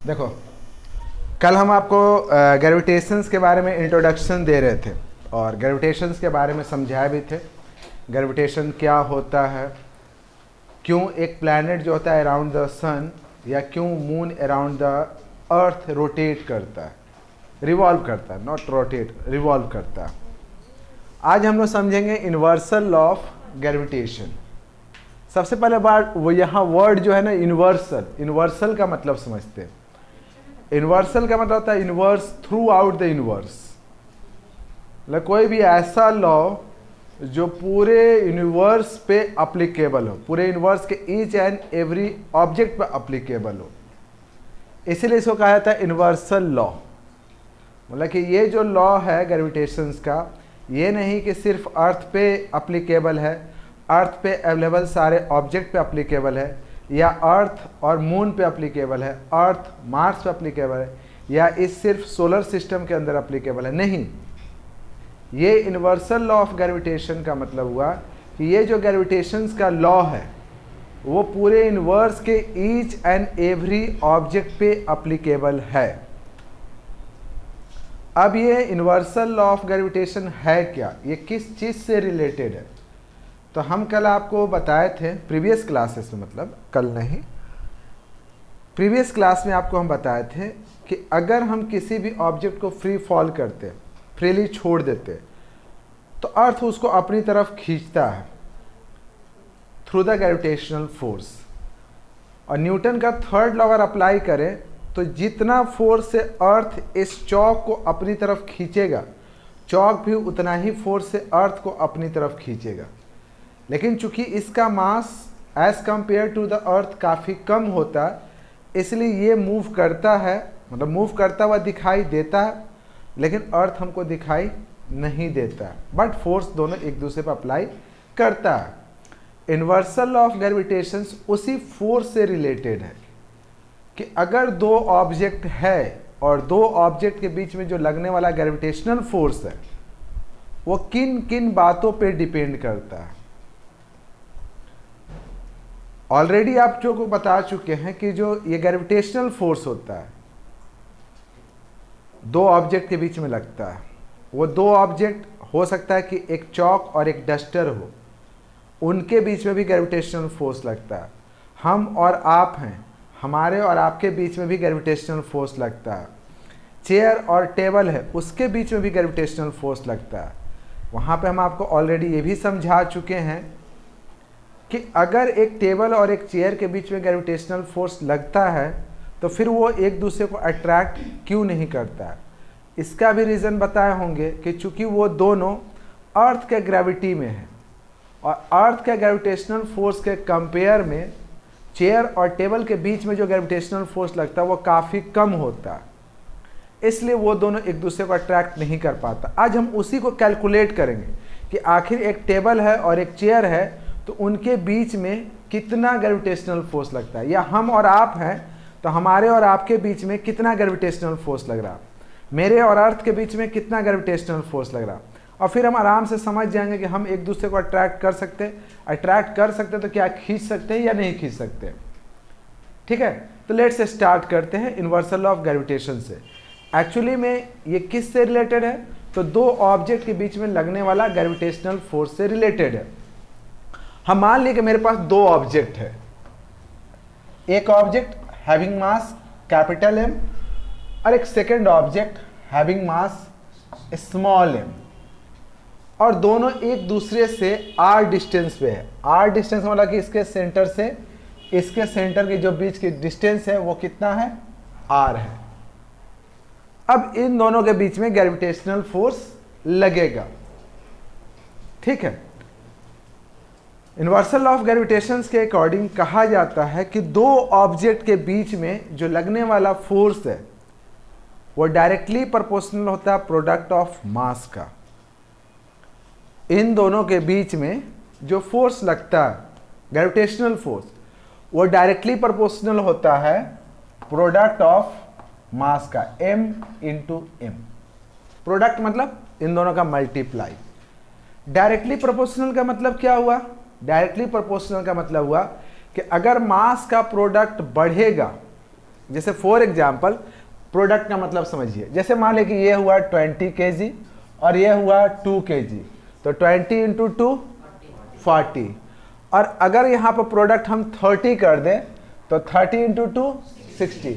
देखो, कल हम आपको ग्रेविटेशंस के बारे में इंट्रोडक्शन दे रहे थे और ग्रेविटेशंस के बारे में समझाए भी थे। ग्रेविटेशन क्या होता है, क्यों एक प्लैनेट जो होता है अराउंड द सन या क्यों moon around the earth rotate करता है, रिवॉल्व करता है, नॉट रोटेट, रिवॉल्व करता है। आज हम लोग समझेंगे यूनिवर्सल लॉ ऑफ ग्रेविटेशन। सबसे पहले बात वो यहाँ वर्ड जो है ना यूनिवर्सल, यूनिवर्सल का मतलब समझते हैं। यूनिवर्सल का मतलब होता है universe, through out the universe. मतलब कोई भी ऐसा लॉ जो पूरे यूनिवर्स पे अप्लीकेबल हो, पूरे यूनिवर्स के ईच एंड एवरी ऑब्जेक्ट पे अप्लीकेबल हो, इसीलिए इसको कहा जाता है यूनिवर्सल लॉ। मतलब कि ये जो लॉ है ग्रेविटेशंस का, ये नहीं कि सिर्फ अर्थ पे अप्लीकेबल है, अर्थ पे अवेलेबल सारे ऑब्जेक्ट पे अप्लीकेबल है, या अर्थ और मून पे अप्लीकेबल है, अर्थ मार्स पे अप्लीकेबल है, या इस सिर्फ सोलर सिस्टम के अंदर अप्लीकेबल है। नहीं, ये यूनिवर्सल लॉ ऑफ ग्रेविटेशन का मतलब हुआ कि ये जो ग्रेविटेशंस का लॉ है वो पूरे यूनिवर्स के ईच एंड एवरी ऑब्जेक्ट पे अप्लीकेबल है। अब ये यूनिवर्सल लॉ ऑफ ग्रेविटेशन है क्या, ये किस चीज़ से रिलेटेड है? तो हम कल आपको बताए थे प्रीवियस क्लासेस में, मतलब कल नहीं, प्रीवियस क्लास में आपको हम बताए थे कि अगर हम किसी भी ऑब्जेक्ट को फ्री फॉल करते, फ्रीली छोड़ देते, तो अर्थ उसको अपनी तरफ खींचता है थ्रू द ग्रेविटेशनल फोर्स। और न्यूटन का थर्ड लॉ अगर अप्लाई करें तो जितना फोर्स से अर्थ इस चौक को अपनी तरफ खींचेगा, चौक भी उतना ही फोर्स से अर्थ को अपनी तरफ खींचेगा। लेकिन चूंकि इसका mass as compare to the earth काफ़ी कम होता है, इसलिए ये मूव करता है, मतलब मूव करता हुआ दिखाई देता है, लेकिन अर्थ हमको दिखाई नहीं देता है, बट फोर्स दोनों एक दूसरे पर अप्लाई करता है। यूनिवर्सल लॉ ऑफ ग्रेविटेशन उसी फोर्स से रिलेटेड है कि अगर दो ऑब्जेक्ट है और दो ऑब्जेक्ट के बीच में जो लगने वाला ग्रेविटेशनल फोर्स है वो किन किन बातों पे डिपेंड करता है। ऑलरेडी आप जो को बता चुके हैं कि जो ये ग्रेविटेशनल फोर्स होता है दो ऑब्जेक्ट के बीच में लगता है, वो दो ऑब्जेक्ट हो सकता है कि एक चॉक और एक डस्टर हो, उनके बीच में भी ग्रेविटेशनल फोर्स लगता है। हम और आप हैं, हमारे और आपके बीच में भी ग्रेविटेशनल फोर्स लगता है। चेयर और टेबल है, उसके बीच में भी ग्रेविटेशनल फोर्स लगता है। वहाँ पे हम आपको ऑलरेडी ये भी समझा चुके हैं कि अगर एक टेबल और एक चेयर के बीच में ग्रेविटेशनल फोर्स लगता है तो फिर वो एक दूसरे को अट्रैक्ट क्यों नहीं करता है। इसका भी रीज़न बताए होंगे कि चूंकि वो दोनों अर्थ के ग्रेविटी में है और अर्थ के ग्रेविटेशनल फोर्स के कंपेयर में चेयर और टेबल के बीच में जो ग्रेविटेशनल फोर्स लगता है वो काफ़ी कम होता है, इसलिए वो दोनों एक दूसरे को अट्रैक्ट नहीं कर पाता। आज हम उसी को कैलकुलेट करेंगे कि आखिर एक टेबल है और एक चेयर है तो उनके बीच में कितना ग्रेविटेशनल फोर्स लगता है, या हम और आप हैं तो हमारे और आपके बीच में कितना ग्रेविटेशनल फोर्स लग रहा, मेरे और अर्थ के बीच में कितना ग्रेविटेशनल फोर्स लग रहा। और फिर हम आराम से समझ जाएंगे कि हम एक दूसरे को अट्रैक्ट कर सकते तो क्या खींच सकते हैं या नहीं खींच सकते। ठीक है, तो लेट्स स्टार्ट करते हैं यूनिवर्सल लॉ ऑफ ग्रेविटेशन से। एक्चुअली में ये किस से रिलेटेड है, तो दो ऑब्जेक्ट के बीच में लगने वाला ग्रेविटेशनल फोर्स से रिलेटेड है। हम मान लिए कि मेरे पास दो ऑब्जेक्ट है, एक object having mass capital M और एक second object having mass small M, और दोनों एक दूसरे से आर डिस्टेंस पे है। आर डिस्टेंस मतलब कि इसके सेंटर से इसके सेंटर के जो बीच की डिस्टेंस है वो कितना है, आर है। अब इन दोनों के बीच में ग्रेविटेशनल फोर्स लगेगा। ठीक है, यूनिवर्सल लॉ ऑफ ग्रेविटेशन के अकॉर्डिंग कहा जाता है कि दो ऑब्जेक्ट के बीच में जो लगने वाला फोर्स है वो डायरेक्टली प्रोपोर्शनल होता है प्रोडक्ट ऑफ मास का। इन दोनों के बीच में जो फोर्स लगता है ग्रेविटेशनल फोर्स वो डायरेक्टली प्रोपोर्शनल होता है प्रोडक्ट ऑफ मास का, m इंटू एम। प्रोडक्ट मतलब इन दोनों का मल्टीप्लाई। डायरेक्टली प्रोपोर्शनल का मतलब क्या हुआ, डायरेक्टली प्रोपोर्शनल का मतलब हुआ कि अगर मास का प्रोडक्ट बढ़ेगा जैसे फॉर एग्जाम्पल प्रोडक्ट का मतलब समझिए, जैसे मान लें कि ये हुआ 20 kg और ये हुआ 2 kg, तो 20 इंटू 2 40, और अगर यहाँ पर प्रोडक्ट हम 30 कर दें तो 30 इंटू 2 60,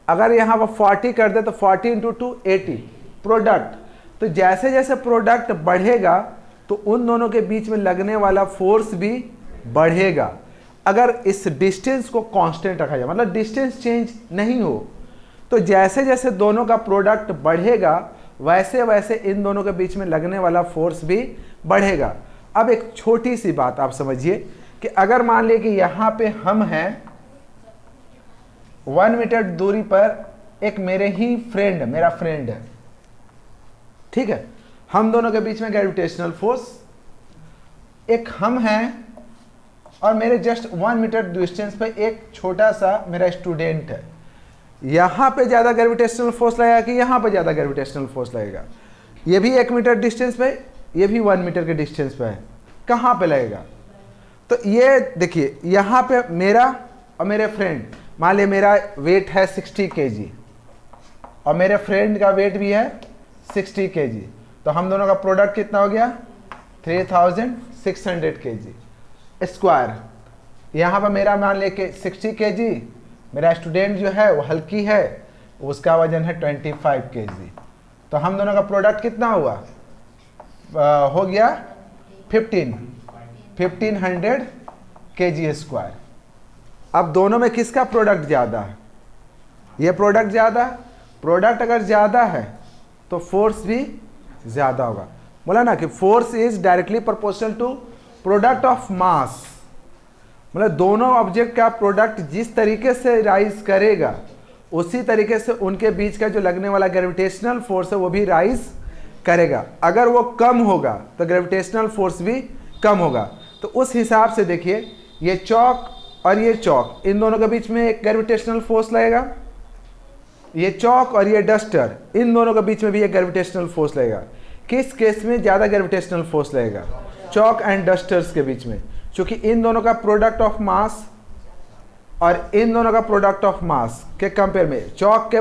अगर यहाँ पर 40 कर दें तो 40 इंटू 2 80 प्रोडक्ट। तो जैसे जैसे प्रोडक्ट बढ़ेगा तो उन दोनों के बीच में लगने वाला फोर्स भी बढ़ेगा, अगर इस डिस्टेंस को कांस्टेंट रखा जाए, मतलब डिस्टेंस चेंज नहीं हो। तो जैसे जैसे दोनों का प्रोडक्ट बढ़ेगा वैसे वैसे इन दोनों के बीच में लगने वाला फोर्स भी बढ़ेगा। अब एक छोटी सी बात आप समझिए कि अगर मान लिए कि यहाँ पे हम हैं 1 मीटर दूरी पर, एक मेरे ही फ्रेंड, मेरा फ्रेंड है, ठीक है, हम दोनों के बीच में ग्रेविटेशनल फोर्स, एक हम हैं और मेरे जस्ट 1 मीटर डिस्टेंस पे एक छोटा सा मेरा स्टूडेंट है। यहाँ पे ज़्यादा ग्रेविटेशनल फोर्स लगेगा कि यहाँ पे ज़्यादा ग्रेविटेशनल फोर्स लगेगा? ये भी 1 मीटर डिस्टेंस पे, ये भी 1 मीटर के डिस्टेंस पे है, कहाँ पे लगेगा? तो ये देखिए यहाँ पे मेरा और मेरे फ्रेंड, मान लिया मेरा वेट है 60 kg और मेरे फ्रेंड का वेट भी है 60 kg, तो हम दोनों का प्रोडक्ट कितना हो गया? 3600 kg स्क्वायर। यहाँ पर मेरा मान ले के 60 kg, मेरा स्टूडेंट जो है वो हल्की है, उसका वजन है 25 kg, तो हम दोनों का प्रोडक्ट कितना हुआ? हो गया 1500 kg स्क्वायर। अब दोनों में किसका प्रोडक्ट ज़्यादा है? ये प्रोडक्ट ज़्यादा है। प्रोडक्ट अगर ज़्यादा है तो फोर्स भी ज़्यादा होगा। बोला ना कि force is directly proportional to product of mass, मतलब दोनों ऑब्जेक्ट का प्रोडक्ट जिस तरीके से राइज करेगा उसी तरीके से उनके बीच का जो लगने वाला ग्रेविटेशनल फोर्स है वो भी राइज करेगा। अगर वो कम होगा तो ग्रेविटेशनल फोर्स भी कम होगा। तो उस हिसाब से देखिए, ये चौक और ये चौक, इन दोनों के बीच में एक ग्रेविटेशनल फोर्स लगेगा। ये चौक और ये डस्टर, इन दोनों के बीच में भी एक ग्रेविटेशनल फोर्स लगेगा। किस केस में ज़्यादा ग्रेविटेशनल फोर्स लगेगा? चौक एंड डस्टर्स के बीच में, क्योंकि इन दोनों का प्रोडक्ट ऑफ मास और इन दोनों का प्रोडक्ट ऑफ मास के कंपेयर में, चौक के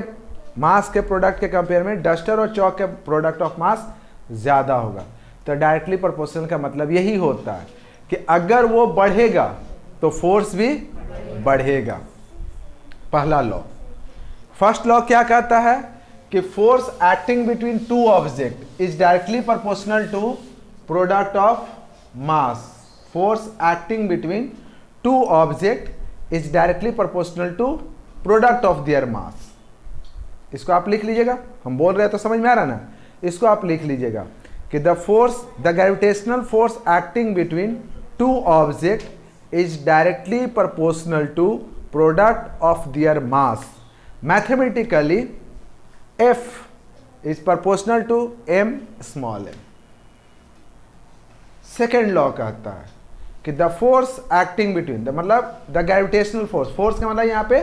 मास के प्रोडक्ट के कंपेयर में डस्टर और चौक के प्रोडक्ट ऑफ मास ज़्यादा होगा। तो डायरेक्टली प्रोपोर्शनल का मतलब यही होता है कि अगर वो बढ़ेगा तो फोर्स भी बढ़ेगा। पहला लॉ, फर्स्ट लॉ क्या कहता है कि force acting between two object is directly proportional to product of mass. Force acting between two object is directly proportional to product of their mass. इसको आप लिख लीजिएगा, हम बोल रहे हैं तो समझ में आ रहा ना, इसको आप लिख लीजिएगा कि the gravitational force acting between two object is directly proportional to product of their mass. Mathematically F is proportional to M small M. Second law कहता है कि the force acting between the, मतलब द ग्रेविटेशनल फोर्स, फोर्स का मतलब यहाँ पे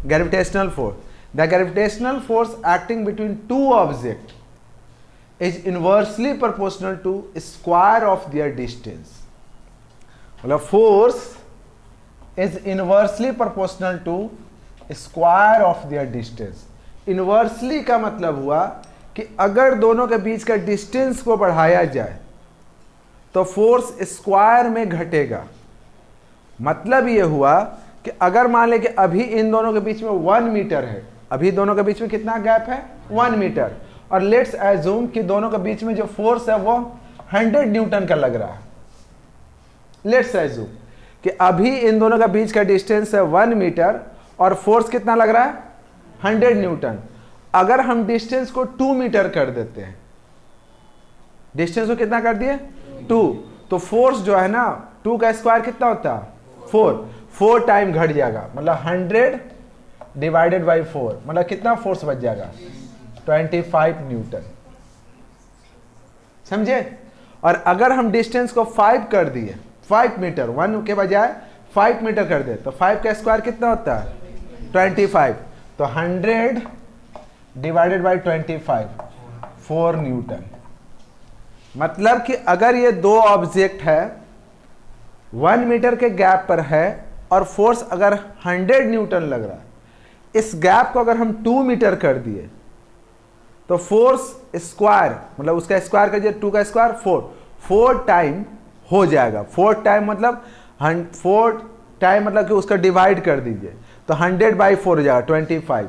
gravitational force, the gravitational force acting between two object is inversely proportional to square of their distance. मतलब force is inversely proportional to square of their distance. Inversely का मतलब हुआ कि अगर दोनों के बीच का डिस्टेंस को बढ़ाया जाए तो फोर्स स्क्वायर में घटेगा। मतलब ये हुआ कि अगर मान लें कि अभी इन दोनों के बीच में 1 मीटर है, अभी दोनों के बीच में कितना गैप है? 1 मीटर, और लेट्स एज्यूम कि दोनों के बीच में जो फोर्स है वो 100 न्यूटन का लग रहा है। लेट्स एज्यूम कि अभी इन दोनों का बीच का डिस्टेंस है 1 मीटर और फोर्स कितना लग रहा है? 100 न्यूटन। अगर हम डिस्टेंस को 2 मीटर कर देते हैं, डिस्टेंस को कितना कर दिए? 2, तो फोर्स जो है ना 2 का स्क्वायर कितना होता है? 4 टाइम घट जाएगा, मतलब 100 डिवाइडेड बाई 4, मतलब कितना फोर्स बच जाएगा? 25 न्यूटन। समझे? और अगर हम डिस्टेंस को 5 कर दिए, 5 मीटर, 1 के बजाय 5 मीटर कर दे, तो 5 का स्क्वायर कितना होता है? 25, तो 100 डिवाइडेड बाई 25, 4 न्यूटन। मतलब कि अगर ये दो ऑब्जेक्ट है, 1 मीटर के गैप पर है और फोर्स अगर 100 न्यूटन लग रहा है, इस गैप को अगर हम 2 मीटर कर दिए तो फोर्स स्क्वायर, मतलब उसका स्क्वायर कर दिए, 2 का स्क्वायर 4 टाइम हो जाएगा। 4 टाइम मतलब 4 टाइम मतलब कि उसका डिवाइड कर दीजिए तो 100/4 हो जाएगा 25।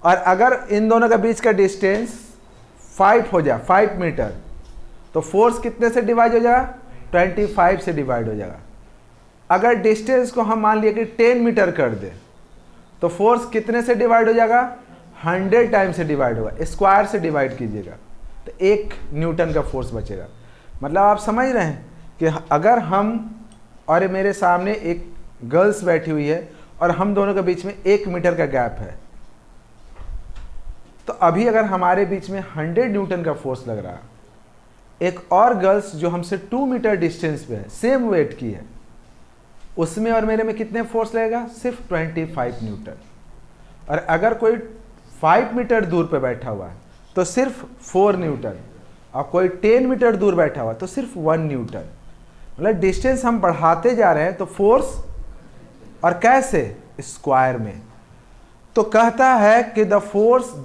और अगर इन दोनों के बीच का डिस्टेंस 5 हो जाए, 5 मीटर, तो फोर्स कितने से डिवाइड हो जाएगा? 25 से डिवाइड हो जाएगा। अगर डिस्टेंस को हम मान लिए कि 10 मीटर कर दे तो फोर्स कितने से डिवाइड हो जाएगा? 100 टाइम से डिवाइड होगा। स्क्वायर से डिवाइड कीजिएगा तो 1 न्यूटन का फोर्स बचेगा। मतलब आप समझ रहे हैं कि अगर हम और मेरे सामने एक गर्ल्स बैठी हुई है और हम दोनों के बीच में 1 मीटर का गैप है, तो अभी अगर हमारे बीच में 100 न्यूटन का फोर्स लग रहा, एक और गर्ल्स जो हमसे 2 मीटर डिस्टेंस पे है, सेम वेट की है, उसमें और मेरे में कितने फोर्स लगेगा? सिर्फ 25 न्यूटन। और अगर कोई 5 मीटर दूर पे बैठा हुआ है तो सिर्फ 4 न्यूटन, और कोई 10 मीटर दूर बैठा हुआ तो सिर्फ 1 न्यूटन। मतलब डिस्टेंस हम बढ़ाते जा रहे हैं तो फोर्स, और कैसे? स्क्वायर में। तो कहता है कि the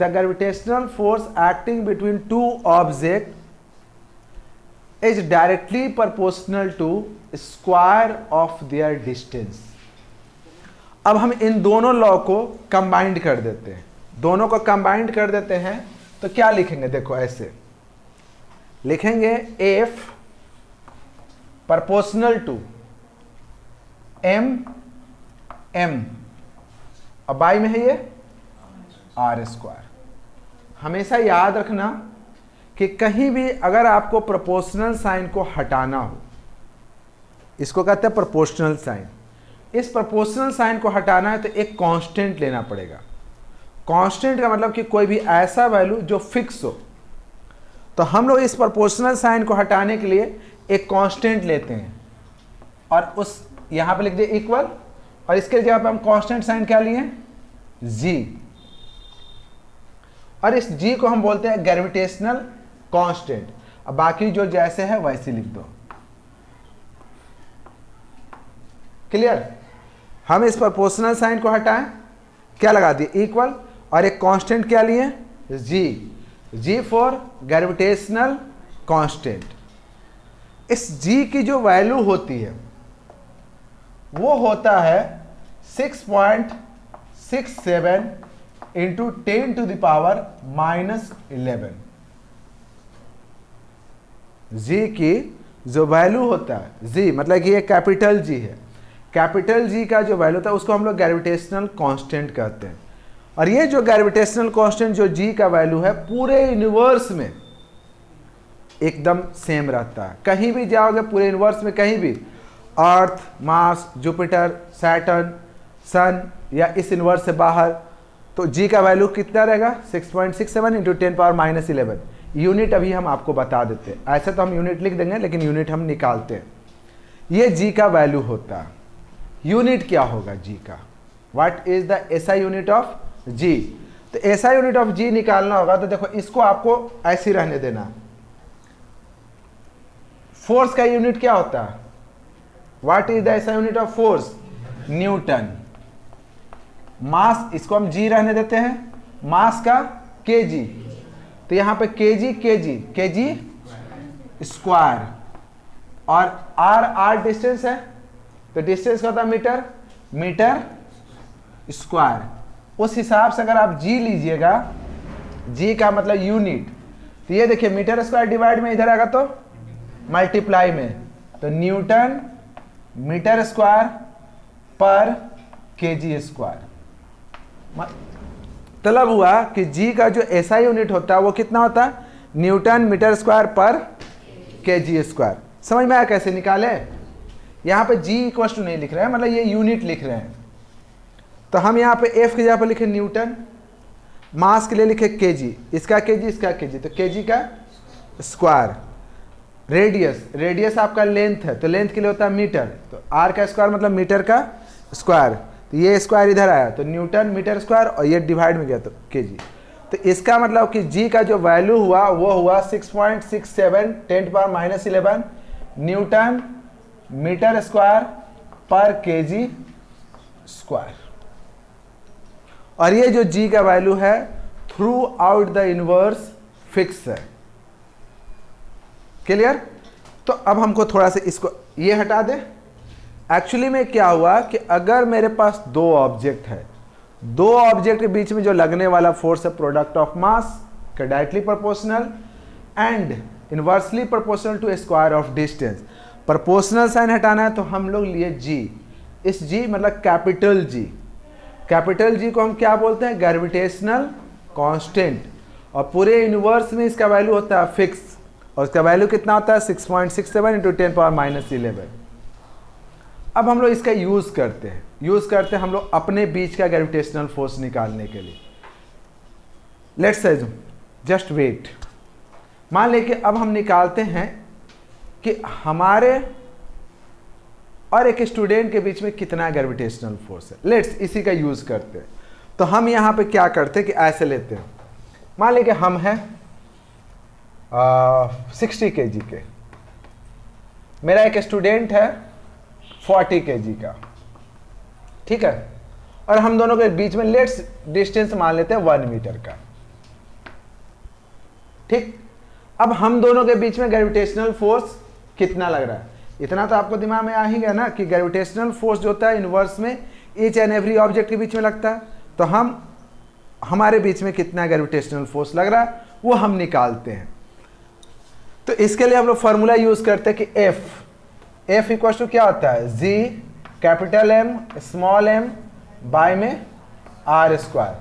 gravitational force acting between 2 object is directly proportional to square of their distance. अब हम इन दोनों लॉ को कंबाइंड कर देते हैं, दोनों को कंबाइंड कर देते हैं तो क्या लिखेंगे? देखो ऐसे लिखेंगे, F proportional to M M, और बाई में है ये आर स्क्वायर। हमेशा याद रखना कि कहीं भी अगर आपको प्रोपोर्शनल साइन को हटाना हो, इसको कहते हैं प्रोपोर्शनल साइन, इस प्रोपोर्शनल साइन को हटाना है तो एक कांस्टेंट लेना पड़ेगा। कांस्टेंट का मतलब कि कोई भी ऐसा वैल्यू जो फिक्स हो। तो हम लोग इस प्रोपोर्शनल साइन को हटाने के लिए एक कांस्टेंट लेते हैं और उस यहां पे लिख दिए इक्वल, और इसके जगह पे हम कांस्टेंट साइन क्या लिए? जी। और इस जी को हम बोलते हैं ग्रेविटेशनल कांस्टेंट। अब बाकी जो जैसे है वैसे लिख दो। क्लियर? हम इस प्रोपोर्शनल साइन को हटाएं, क्या लगा दिए? इक्वल, और एक कांस्टेंट क्या लिए? जी। जी फॉर ग्रेविटेशनल कांस्टेंट। इस जी की जो वैल्यू होती है वो होता है 6.67 इंटू 10⁻⁻11। जी की जो वैल्यू होता है, जी मतलब कि ये कैपिटल जी है, कैपिटल जी का जो वैल्यू होता है उसको हम लोग ग्रेविटेशनल कांस्टेंट कहते हैं। और ये जो ग्रेविटेशनल कांस्टेंट जो जी का वैल्यू है पूरे यूनिवर्स में एकदम सेम रहता है। कहीं भी जाओगे पूरे यूनिवर्स में, कहीं भी, अर्थ, मार्स, जुपिटर, सैटर्न, सन या इस यूनिवर्स से बाहर, तो जी का वैल्यू कितना रहेगा? 6.67 इंटू 10⁻⁻11। यूनिट अभी हम आपको बता देते हैं, ऐसे तो हम यूनिट लिख देंगे लेकिन यूनिट हम निकालते हैं। ये जी का वैल्यू होता है। यूनिट क्या होगा जी का? What is the SI unit of G? तो एसआई यूनिट ऑफ जी निकालना होगा तो देखो इसको आपको ऐसे ही रहने देना। फोर्स का यूनिट क्या होता है? What is the SI unit of force? Newton. Mass, इसको हम जी रहने देते हैं, मास का केजी, तो यहां पे केजी केजी केजी स्क्वायर, और आर डिस्टेंस है तो डिस्टेंस का होता है मीटर, मीटर स्क्वायर। उस हिसाब से अगर आप जी लीजिएगा, जी का मतलब यूनिट, तो ये देखिए मीटर स्क्वायर डिवाइड में इधर आएगा तो मल्टीप्लाई में, तो न्यूटन मीटर स्क्वायर पर केजी स्क्वायर। मतलब हुआ कि जी का जो एसआई यूनिट होता है वो कितना होता है? न्यूटन मीटर स्क्वायर पर केजी स्क्वायर। समझ में आया कैसे निकाले? यहाँ पे जी इक्वल टू नहीं लिख रहे हैं, मतलब ये यूनिट लिख रहे हैं। तो हम यहाँ पे एफ की जगह पर लिखे न्यूटन, मास के लिए लिखे केजी, इसका केजी इसका केजी, तो केजी का स्क्वायर। रेडियस, रेडियस आपका लेंथ है तो लेंथ के लिए होता है मीटर, तो आर का स्क्वायर मतलब मीटर का स्क्वायर, तो ये स्क्वायर इधर आया तो न्यूटन मीटर स्क्वायर, और ये डिवाइड में गया तो केजी। तो इसका मतलब कि जी का जो वैल्यू हुआ वो हुआ 6.67 10⁻⁻11 न्यूटन मीटर स्क्वायर पर केजी स्क्वायर। और ये जो g का वैल्यू है through out the inverse fix है। क्लियर? तो अब हमको थोड़ा सा इसको ये हटा दें। एक्चुअली में क्या हुआ कि अगर मेरे पास दो ऑब्जेक्ट है, दो ऑब्जेक्ट के बीच में जो लगने वाला फोर्स है प्रोडक्ट ऑफ मास का directly proportional and inversely proportional to square of distance. Proportional sign हटाना है तो हम लोग लिए g। इस g मतलब कैपिटल G। कैपिटल G को हम क्या बोलते हैं? Gravitational constant. और पूरे यूनिवर्स में इसका वैल्यू होता है फिक्स, और इसका वैल्यू कितना होता है? 6.67 इंटू 10⁻−11। अब हम लोग इसका यूज़ करते हैं हम लोग अपने बीच का ग्रेविटेशनल फोर्स निकालने के लिए। लेट्स अज्यूम, जस्ट वेट, मान लें कि अब हम निकालते हैं कि हमारे और एक स्टूडेंट के बीच में कितना ग्रेविटेशनल फोर्स है। लेट्स इसी का यूज़ करते हैं। तो हम यहाँ पे क्या करते हैं कि ऐसे लेते हैं, मान लें कि हम हैं 60 kg के, मेरा एक स्टूडेंट है 40 kg का, ठीक है, और हम दोनों के बीच में लेट्स डिस्टेंस मान लेते हैं 1 मीटर का। ठीक, अब हम दोनों के बीच में ग्रेविटेशनल फोर्स कितना लग रहा है? इतना तो आपको दिमाग में आ ही गया ना कि ग्रेविटेशनल फोर्स जो होता है इनवर्स में ईच एंड एवरी ऑब्जेक्ट के बीच में लगता है। तो हम हमारे बीच में कितना ग्रेविटेशनल फोर्स लग रहा है वो हम निकालते हैं। तो इसके लिए हम लोग फॉर्मूला यूज करते हैं कि F इक्वल टू क्या होता है? G capital M small m by में R स्क्वायर।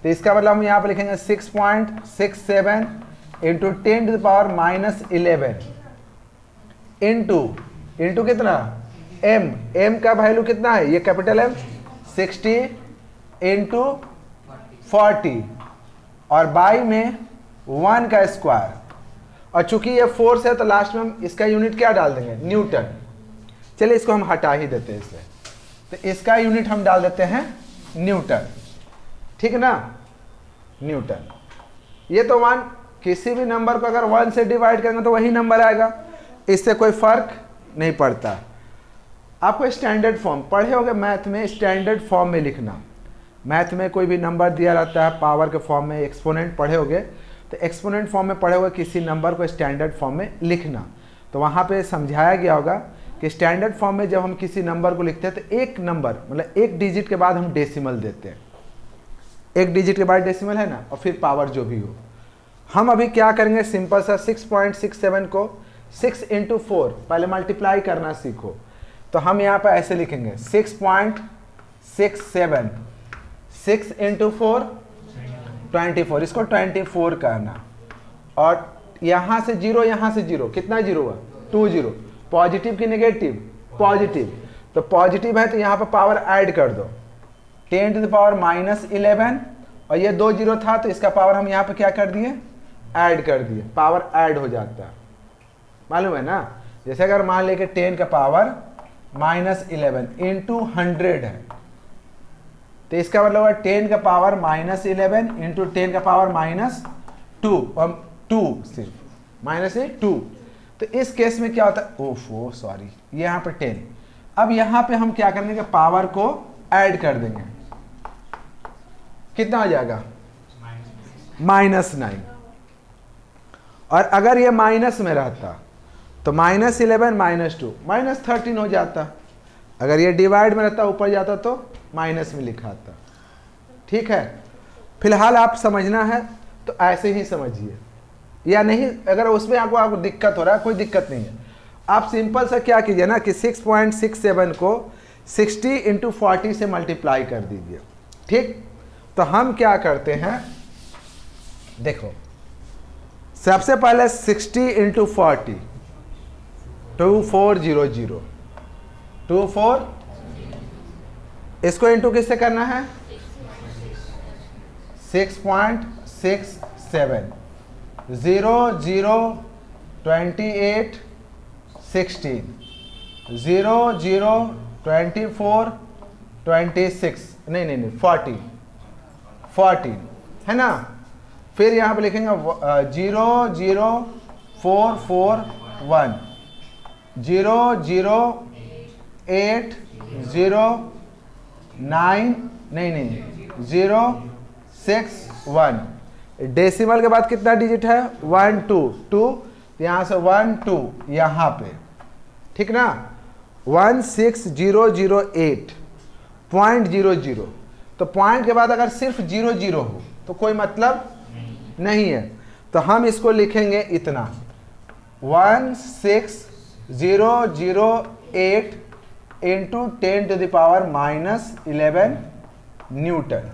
तो इसका मतलब हम यहाँ पे लिखेंगे 6.67 इंटू 10⁻⁻11 इंटू कितना? m का वैल्यू कितना है? ये कैपिटल M 60 इंटू 40 और बाई में 1 का स्क्वायर। और चूंकि ये फोर्स है तो लास्ट में हम इसका यूनिट क्या डाल देंगे? न्यूटन। चलिए इसको हम हटा ही देते हैं इससे, तो इसका यूनिट हम डाल देते हैं न्यूटन। ठीक है ना? न्यूटन। ये तो 1, किसी भी नंबर को अगर 1 से डिवाइड करेंगे तो वही नंबर आएगा, इससे कोई फर्क नहीं पड़ता। आपको स्टैंडर्ड फॉर्म पढ़े होंगे मैथ में, स्टैंडर्ड फॉर्म में लिखना। मैथ में कोई भी नंबर दिया रहता है पावर के फॉर्म में, एक्सपोनेंट पढ़े होगे तो एक्सपोनेंट फॉर्म में पढ़े हुए किसी नंबर को स्टैंडर्ड फॉर्म में लिखना। तो वहाँ पे समझाया गया होगा कि स्टैंडर्ड फॉर्म में जब हम किसी नंबर को लिखते हैं तो एक नंबर मतलब एक डिजिट के बाद हम डेसिमल देते हैं। एक डिजिट के बाद डेसिमल है ना, और फिर पावर जो भी हो। हम अभी क्या करेंगे, सिंपल सा 6.67 को 6 इंटू 4 पहले मल्टीप्लाई करना सीखो। तो हम यहाँ पर ऐसे लिखेंगे 6.67, 6 इंटू 4 24, इसको 24 कहना। और यहाँ से 0 यहाँ से 0, कितना 0 हुआ? 20। पॉजिटिव की नेगेटिव? पॉजिटिव। तो पॉजिटिव है तो यहाँ पर पावर ऐड कर दो, 10⁻⁻11, और ये 2 0 था तो इसका पावर हम यहाँ पे क्या कर दिए? ऐड कर दिए। पावर ऐड हो जाता है, मालूम है ना? जैसे अगर मान ले कि 10 का पावर -11 इंटू 100 है, तो इसका मतलब है 10 का पावर -11 इंटू 10 का पावर -2, और 2 सिर्फ -2। तो इस केस में क्या होता है? ओफो सॉरी, ये यहाँ पे 10। अब यहाँ पे हम क्या करेंगे कि पावर को ऐड कर देंगे। कितना हो जाएगा? -9। और अगर ये माइनस में रहता तो -11 -2 -13 हो जाता। अगर ये डिवाइड में रहता ऊपर जाता तो माइनस में लिखा था। ठीक है, फिलहाल आप समझना है तो ऐसे ही समझिए, या नहीं अगर उसमें आपको दिक्कत हो रहा है कोई दिक्कत नहीं है। आप सिंपल सा क्या कीजिए ना कि 6.67 को 60 इंटू 40 से मल्टीप्लाई कर दीजिए। ठीक, तो हम क्या करते हैं, देखो सबसे पहले 60 इंटू 40 2400 24, इसको इंटू किससे करना है? 6.67 0 0 28 16 0 0 24 26 नहीं 14 है ना। फिर यहाँ पे लिखेंगे 0 0 4 4 1 0 0 8 0 9 नहीं 0 6 1। डेसिमल के बाद कितना डिजिट है? 1 2 2, यहाँ से 1 2 यहाँ पे, ठीक ना? 16008.00। तो पॉइंट के बाद अगर सिर्फ 00 हो तो कोई मतलब नहीं है, तो हम इसको लिखेंगे इतना 16008 इंटू 10⁻⁻11 न्यूटन।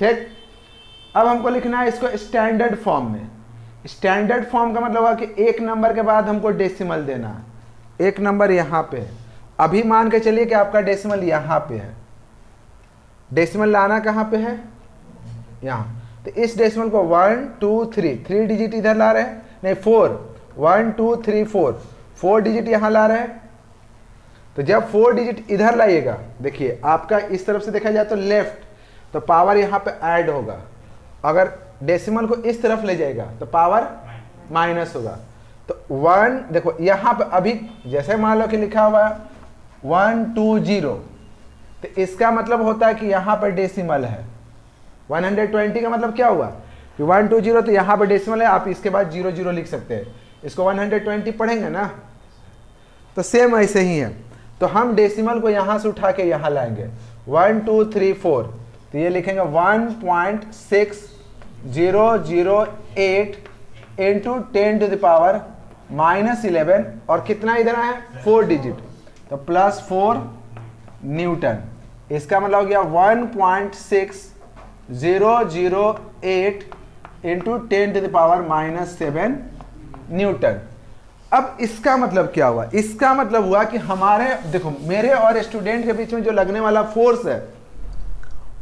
ठीक, अब हमको लिखना है इसको स्टैंडर्ड फॉर्म में। स्टैंडर्ड फॉर्म का मतलब हुआ कि एक नंबर के बाद हमको डेसिमल देना है। एक नंबर यहाँ पे है, अभी मान के चलिए कि आपका डेसिमल यहाँ पे है। डेसिमल लाना कहाँ पे है? यहाँ। तो इस डेसिमल को 1 2 3 डिजिट इधर ला रहे हैं, नहीं 4, 1 2 3 4 डिजिट यहाँ ला रहे हैं। तो जब 4 डिजिट इधर लाइएगा, देखिए आपका इस तरफ से देखा जाए तो लेफ्ट, तो पावर यहाँ पे ऐड होगा। अगर डेसिमल को इस तरफ ले जाएगा तो पावर माइनस होगा। तो 1 देखो यहाँ पे अभी जैसे मान लो कि लिखा हुआ है 120, तो इसका मतलब होता है कि यहाँ पर डेसिमल है। 120 का मतलब क्या हुआ कि 120, तो यहाँ पर डेसिमल है, आप इसके बाद 00 लिख सकते हैं। इसको 120 पढ़ेंगे ना, तो सेम ऐसे ही है। तो हम डेसिमल को यहाँ से उठा के यहाँ लाएंगे 1 2 3 4, तो ये लिखेंगे 1.6008 इंटू 10⁻⁻11, और कितना इधर है? 4 डिजिट, तो +4 न्यूटन। इसका मतलब हो गया 1.6008 इंटू 10⁻⁻7 न्यूटन। अब इसका मतलब क्या हुआ? इसका मतलब हुआ कि हमारे देखो मेरे और स्टूडेंट के बीच में जो लगने वाला फोर्स है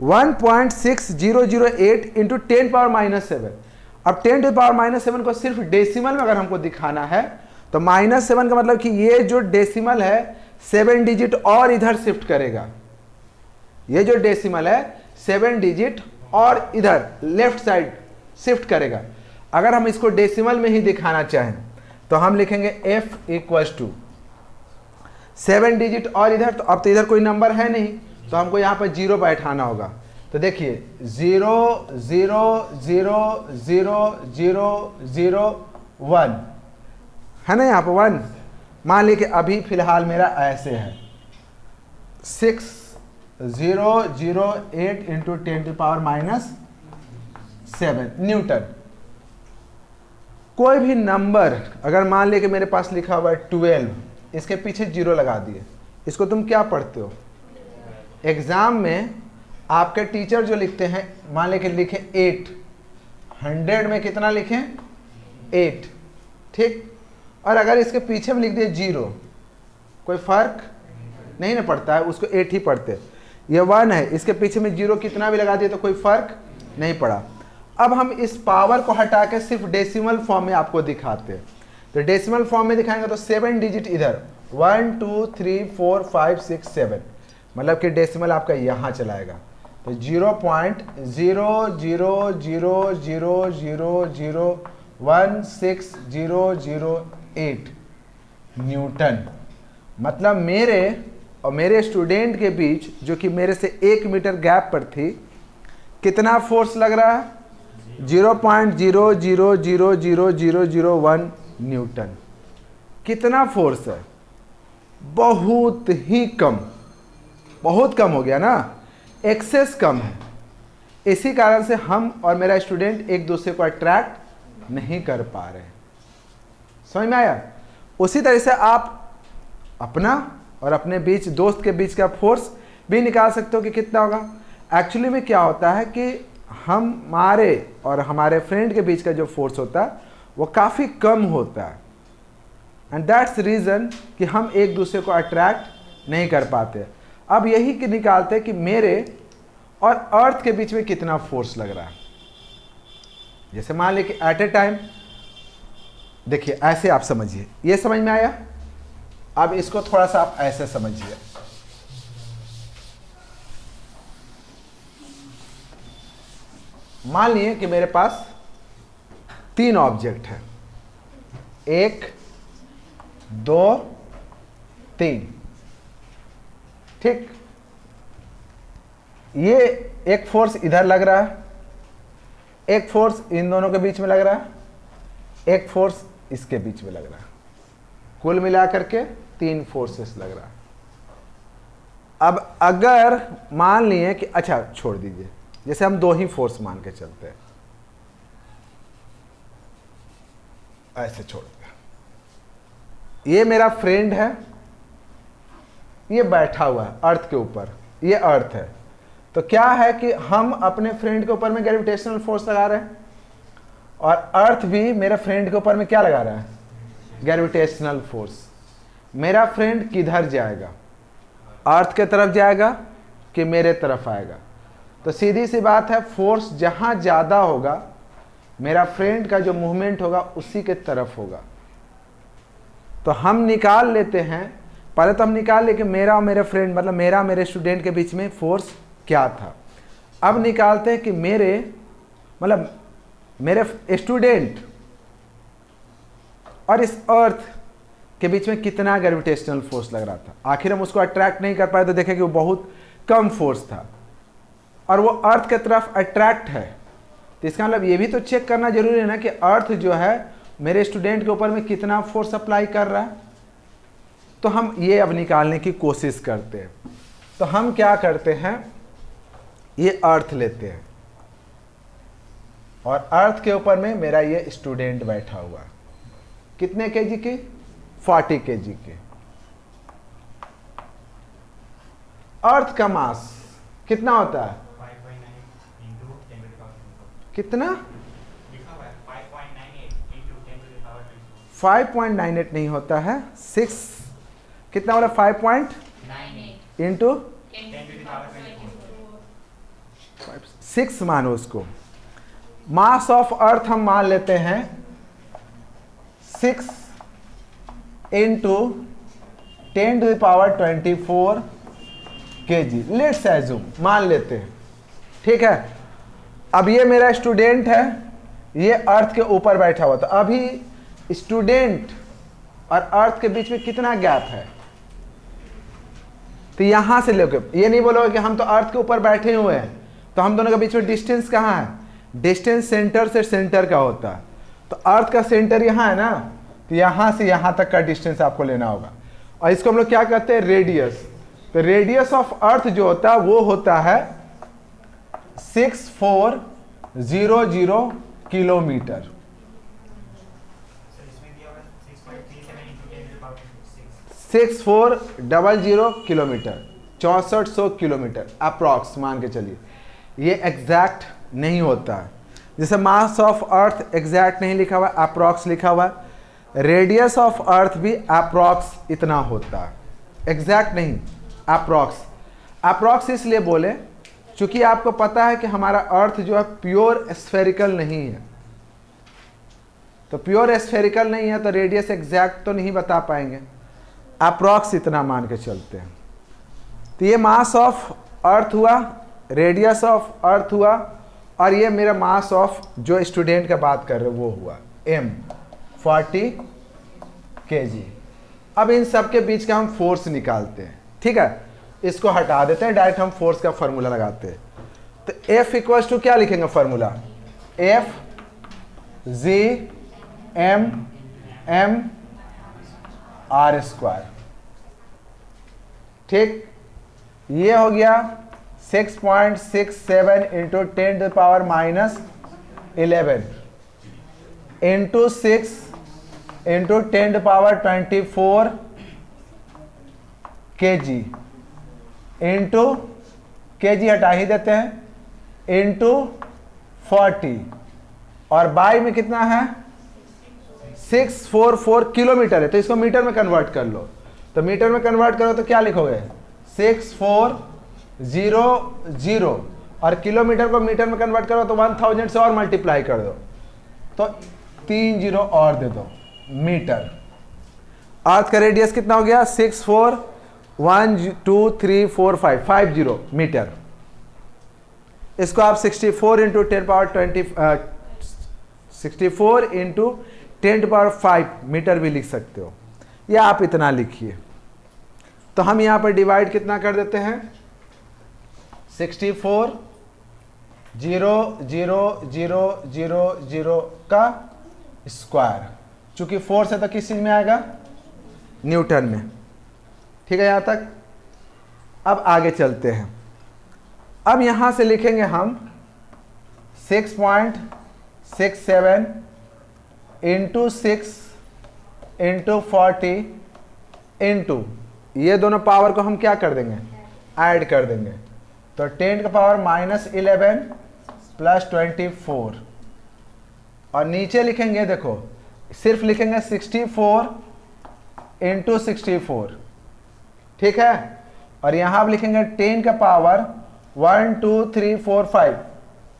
1.6008 इंटू 10⁻⁻7। अब 10⁻⁻7 को सिर्फ डेसिमल में अगर हमको दिखाना है तो -7 का मतलब कि ये जो डेसिमल है 7 डिजिट और इधर शिफ्ट करेगा। ये जो डेसिमल है 7 डिजिट और इधर लेफ्ट साइड शिफ्ट करेगा। अगर हम इसको डेसिमल में ही दिखाना चाहें तो हम लिखेंगे F = 7 डिजिट और इधर, तो अब तो इधर कोई नंबर है नहीं, तो हमको यहाँ पर 0 बैठाना होगा। तो देखिए 0 0 0 0 0 0 1 है ना, यहाँ पर 1। मान लीजिए अभी फिलहाल मेरा ऐसे है 6008 इंटू 10⁻⁻7 न्यूटन। कोई भी नंबर अगर मान ले कि मेरे पास लिखा हुआ है 12, इसके पीछे 0 लगा दिए, इसको तुम क्या पढ़ते हो? एग्जाम में आपके टीचर जो लिखते हैं, मान ले कि लिखे 8, 100 में कितना लिखें? 8, ठीक। और अगर इसके पीछे में लिख दिए 0, कोई फर्क नहीं ना पड़ता है, उसको 8 ही पढ़ते। ये 1 है, इसके पीछे में 0 कितना भी लगा दिए तो कोई फर्क नहीं पड़ा। अब हम इस पावर को हटा के सिर्फ डेसिमल फॉर्म में आपको दिखाते हैं। तो डेसिमल फॉर्म में दिखाएंगे तो 7 डिजिट इधर 1 2 3 4 5 6 7, मतलब कि डेसिमल आपका यहाँ चलाएगा। तो 0.0000016008 न्यूटन। मतलब मेरे और मेरे स्टूडेंट के बीच, जो कि मेरे से 1 मीटर गैप पर थी, कितना फोर्स लग रहा है? 0.000001 न्यूटन। कितना फोर्स है? बहुत ही कम, बहुत कम हो गया ना, एक्सेस कम है। इसी कारण से हम और मेरा स्टूडेंट एक दूसरे को अट्रैक्ट नहीं कर पा रहे। समझ में आया? उसी तरह से आप अपना और अपने बीच, दोस्त के बीच का फोर्स भी निकाल सकते हो कि कितना होगा। एक्चुअली में क्या होता है कि हमारे और हमारे फ्रेंड के बीच का जो फोर्स होता है वो काफ़ी कम होता है, एंड दैट्स रीज़न कि हम एक दूसरे को अट्रैक्ट नहीं कर पाते। अब यही कि निकालते हैं कि मेरे और अर्थ के बीच में कितना फोर्स लग रहा है। जैसे मान लीजिए कि एट ए टाइम, देखिए ऐसे आप समझिए, ये समझ में आया? अब इसको थोड़ा सा आप ऐसे समझिए। मान लीजिए कि मेरे पास 3 ऑब्जेक्ट है, 1 2 3, ठीक। ये एक फोर्स इधर लग रहा है, एक फोर्स इन दोनों के बीच में लग रहा है, एक फोर्स इसके बीच में लग रहा है, कुल मिलाकर के 3 फोर्सेस लग रहा है। अब अगर मान लिए कि अच्छा छोड़ दीजिए, जैसे हम 2 ही फोर्स मान के चलते हैं, ऐसे छोड़ दिया, ये मेरा फ्रेंड है, ये बैठा हुआ है अर्थ के ऊपर, ये अर्थ है। तो क्या है कि हम अपने फ्रेंड के ऊपर में ग्रेविटेशनल फोर्स लगा रहे हैं और अर्थ भी मेरे फ्रेंड के ऊपर में क्या लगा रहा है, ग्रेविटेशनल फोर्स। मेरा फ्रेंड किधर जाएगा, अर्थ के तरफ जाएगा कि मेरे तरफ आएगा? तो सीधी सी बात है, फोर्स जहां ज्यादा होगा मेरा फ्रेंड का जो मूवमेंट होगा उसी के तरफ होगा। तो हम निकाल लेते हैं, पहले तो हम निकाल ले कि मेरा और मेरे फ्रेंड मतलब मेरा मेरे स्टूडेंट के बीच में फोर्स क्या था। अब निकालते हैं कि मेरे स्टूडेंट और इस अर्थ के बीच में कितना ग्रेविटेशनल फोर्स लग रहा था। आखिर हम उसको अट्रैक्ट नहीं कर पाए तो देखें कि वो बहुत कम फोर्स था और वो अर्थ के तरफ अट्रैक्ट है। तो इसका मतलब ये भी तो चेक करना जरूरी है ना कि अर्थ जो है मेरे स्टूडेंट के ऊपर में कितना फोर्स अप्लाई कर रहा है। तो हम ये अब निकालने की कोशिश करते हैं। तो हम क्या करते हैं, ये अर्थ लेते हैं और अर्थ के ऊपर में मेरा ये स्टूडेंट बैठा हुआ है। कितने केजी की? 40 केजी के। अर्थ का मास कितना होता है? 5.98 कितना? 5.98 नहीं होता है, 6 कितना बोला? 5.98 इंटू 6 मानो उसको। मास ऑफ अर्थ हम मान लेते हैं 6 इंटू 10⁻24 kg। लेट्स एज्यूम, मान लेते हैं, ठीक है। अब ये मेरा स्टूडेंट है, ये अर्थ के ऊपर बैठा हुआ। तो अभी स्टूडेंट और अर्थ के बीच में कितना गैप है? तो यहां से लेके, ये नहीं बोलोगे कि हम तो अर्थ के ऊपर बैठे हुए हैं, तो हम दोनों के बीच में डिस्टेंस कहाँ है? डिस्टेंस सेंटर से सेंटर का होता है। तो अर्थ का सेंटर यहाँ है ना, तो यहां से यहां तक का डिस्टेंस आपको लेना होगा और इसको हम लोग क्या कहते हैं? रेडियस। तो रेडियस ऑफ अर्थ जो होता है वो होता है 6400 किलोमीटर। 6400 किलोमीटर, 6400 किलोमीटर अप्रॉक्स मान के चलिए। ये एग्जैक्ट नहीं होता है, जैसे मास ऑफ अर्थ एग्जैक्ट नहीं लिखा हुआ, अप्रॉक्स लिखा हुआ। रेडियस ऑफ अर्थ भी अप्रॉक्स इतना होता है, एग्जैक्ट नहीं, अप्रॉक्स। अप्रॉक्स इसलिए बोले क्योंकि आपको पता है कि हमारा अर्थ जो है प्योर स्फेरिकल नहीं है। तो प्योर स्फेरिकल नहीं है तो रेडियस एग्जैक्ट तो नहीं बता पाएंगे, अप्रॉक्स इतना मान के चलते हैं। तो ये मास ऑफ अर्थ हुआ, रेडियस ऑफ अर्थ हुआ और ये मेरा मास ऑफ जो स्टूडेंट का बात कर रहे वो हुआ m 40 kg। अब इन सब के बीच का हम फोर्स निकालते हैं, ठीक है। इसको हटा देते हैं, डायरेक्ट हम फोर्स का फॉर्मूला लगाते हैं। तो F इक्वल्स टू क्या लिखेंगे formula? F G M M R square, ठीक। ये हो गया 6.67 into 10⁻⁻11 into 6 into 10⁻24 kg into kg हटा ही देते हैं, इंटू 40 और बाई में कितना है? 644 किलोमीटर है। तो इसको मीटर में कन्वर्ट कर लो। तो मीटर में कन्वर्ट करो तो क्या लिखोगे? 6400 और किलोमीटर को मीटर में कन्वर्ट करो तो 1000 से और मल्टीप्लाई कर दो तो 3 जीरो और दे दो, मीटर। अर्थ का रेडियस कितना हो गया? 50 मीटर। इसको आप 64 इंटू 10⁻5 मीटर भी लिख सकते हो, या आप इतना लिखिए। तो हम यहाँ पर डिवाइड कितना कर देते हैं? 64 0 0 0 0 0 का स्क्वायर, चूंकि फोर्स है तो किस चीज में आएगा, न्यूटन में। ठीक है, यहां तक। अब आगे चलते हैं। अब यहां से लिखेंगे हम 6.67 इंटू 6 इंटू 40 इंटू, ये दोनों पावर को हम क्या कर देंगे, ऐड कर देंगे। तो 10 का पावर -11 प्लस 24, और नीचे लिखेंगे, देखो सिर्फ लिखेंगे 64 इंटू 64। ठीक है, और यहां आप लिखेंगे 10 का पावर 1 2 3 4 5,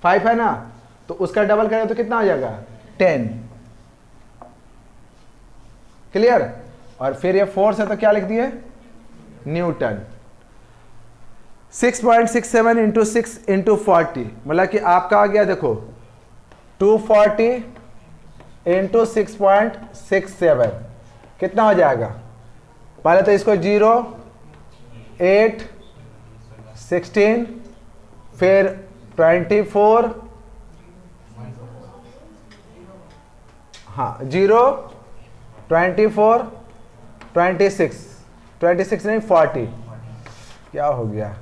5 है ना, तो उसका डबल करेंगे तो कितना हो जाएगा, 10। क्लियर। और फिर ये फोर्स है तो क्या लिख दिए, न्यूटन। 6.67 इंटू 6 इंटू 40, मतलब कि आपका आ गया, देखो 240 इंटू 6.67 कितना हो जाएगा। पहले तो इसको 0 8 16 फिर 24, हाँ 0 24 26 नहीं 40, क्या हो गया,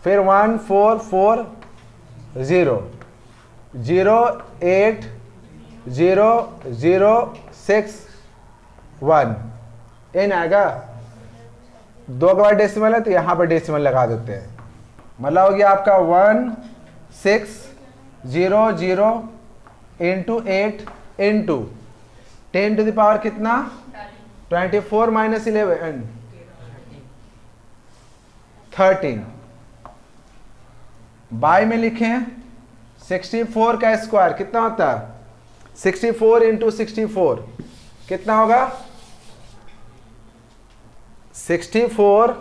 फिर 1 4 4 0 0 8 0 0 6 1, इन आएगा। 2 के बाद डेसिमल है तो यहाँ पर डेसिमल लगा देते हैं, मतलब हो गया आपका 1 6 0 0 into 8 into 10 to the power कितना, 24 माइनस 11 13, बाय में लिखें 64 का स्क्वायर कितना होता है, 64 इंटू 64 कितना होगा, 64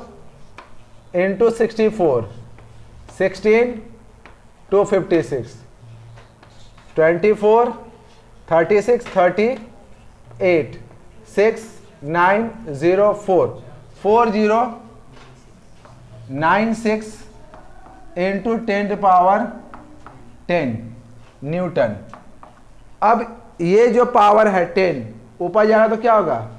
into 64 16 256 24 36 38 6 9 0 4 40 96 into 10 to power 10 Newton. अब ये जो पावर है 10 ऊपर जाएगा तो क्या होगा,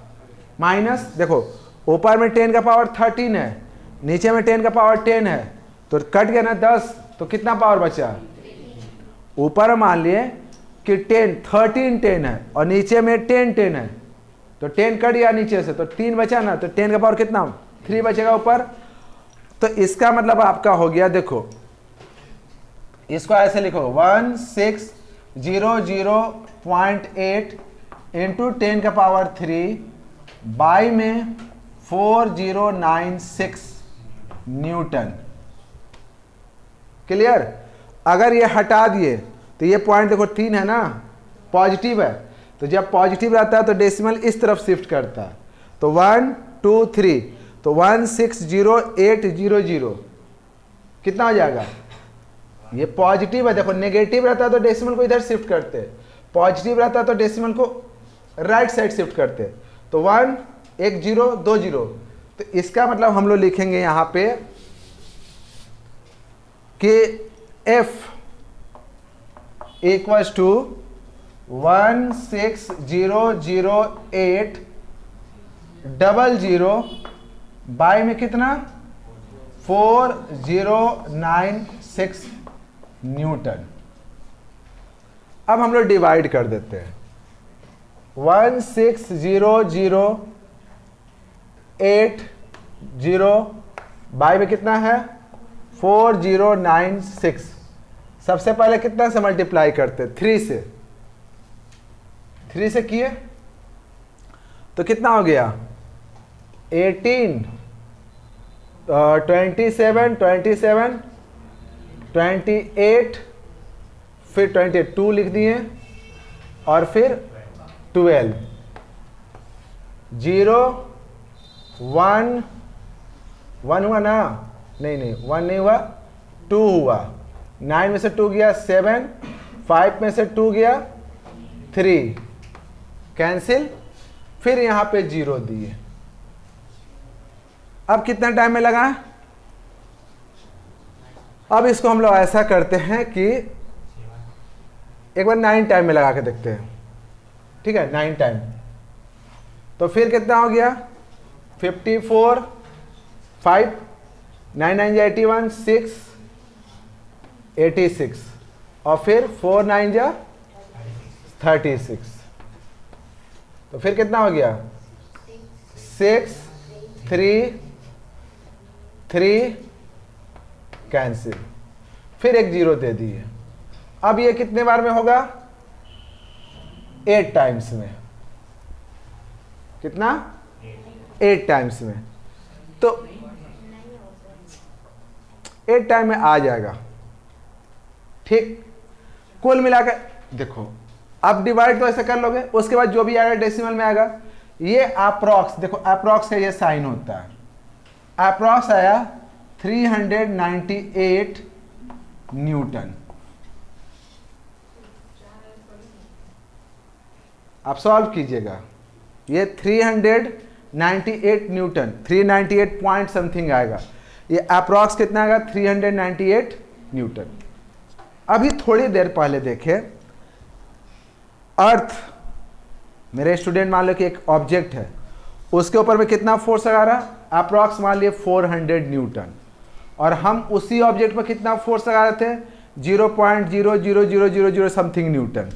माइनस, देखो ऊपर में 10 का पावर 13 है, नीचे में 10 का पावर 10 है, तो कट गया ना 10, तो कितना पावर बचा, ऊपर मान लिए कि 13 10 है और नीचे में 10 10 है, तो 10 कट गया नीचे से तो 3 बचा ना, तो 10 का पावर कितना 3 बचेगा ऊपर। तो इसका मतलब आपका हो गया, देखो इसको ऐसे लिखो 1600.8 इंटू 10 का पावर 3 बाई में 4096 न्यूटन। क्लियर। अगर ये हटा दिए तो ये पॉइंट देखो 3 है ना, पॉजिटिव है, तो जब पॉजिटिव रहता है तो डेसिमल इस तरफ शिफ्ट करता है, तो 1 2 3, तो 160800 कितना हो जाएगा, ये पॉजिटिव है, देखो नेगेटिव रहता है तो डेसिमल को इधर शिफ्ट करते, पॉजिटिव रहता है तो डेसिमल को राइट साइड शिफ्ट करते, तो 1 1 0 2 0, तो इसका मतलब हम लोग लिखेंगे यहां पे कि F इक्वल्स टू 160080 बाई में कितना 4096 न्यूटन। अब हम लोग डिवाइड कर देते हैं, 160080 बाई में कितना है 4096, सबसे पहले कितना से मल्टीप्लाई करते, 3 से किए तो कितना हो गया 18 27 27 28 फिर 22 लिख दिए और फिर 12 0 1 1 हुआ ना, नहीं 1 नहीं हुआ, 2 हुआ, 9 में से 2 गया 7, 5 में से 2 गया 3, कैंसिल, फिर यहां पे 0 दिए। अब कितना टाइम में लगा, अब इसको हम लोग ऐसा करते हैं कि एक बार 9 टाइम में लगा के देखते हैं, ठीक है, 9 टाइम। तो फिर कितना हो गया 54, 5, 9 9 जा 81, 6, 86 और फिर 4 9 जा 36। तो फिर कितना हो गया 6 3 3 कैंसिल, फिर एक 0 दे दिए। अब ये कितने बार में होगा 8 टाइम्स में। कितना 8 टाइम्स में। तो 8 टाइम में आ जाएगा, ठीक। कुल मिलाकर देखो, अब डिवाइड तो ऐसे कर लोगे, उसके बाद जो भी आएगा डेसिमल में आएगा। ये अप्रॉक्स, देखो अप्रॉक्स का ये साइन होता है, अप्रॉक्स आया 398 न्यूटन। आप सॉल्व कीजिएगा, ये 398 न्यूटन, 398 पॉइंट समथिंग आएगा। ये अप्रॉक्स कितना आएगा 398 न्यूटन। अभी थोड़ी देर पहले देखे, अर्थ, मेरे स्टूडेंट मान लो कि एक ऑब्जेक्ट है, उसके ऊपर में कितना फोर्स लगा रहा, अप्रॉक्स मान लिए 400 न्यूटन, और हम उसी ऑब्जेक्ट पर कितना फोर्स लगा रहे थे 0.00000 समथिंग न्यूटन।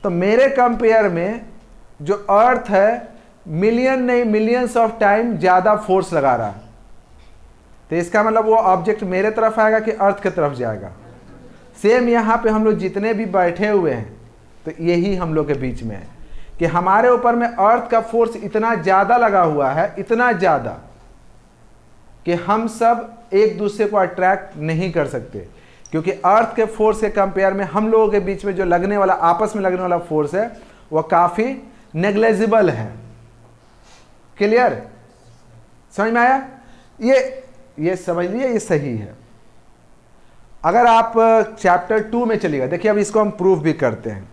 तो मेरे कंपेयर में जो अर्थ है मिलियन नहीं मिलियंस ऑफ टाइम ज़्यादा फोर्स लगा रहा है। तो इसका मतलब वो ऑब्जेक्ट मेरे तरफ आएगा कि अर्थ की तरफ जाएगा। सेम यहाँ पे हम लोग जितने भी बैठे हुए हैं, तो यही हम लोग के बीच में है कि हमारे ऊपर में अर्थ का फोर्स इतना ज़्यादा लगा हुआ है, इतना ज़्यादा कि हम सब एक दूसरे को अट्रैक्ट नहीं कर सकते, क्योंकि अर्थ के फोर्स के कंपेयर में हम लोगों के बीच में जो लगने वाला, आपस में लगने वाला फोर्स है वो काफ़ी नेग्लेजिबल है। क्लियर, समझ में आया? ये समझ लिए, ये सही है। अगर आप चैप्टर 2 में चलिएगा, देखिए अब इसको हम प्रूफ भी करते हैं।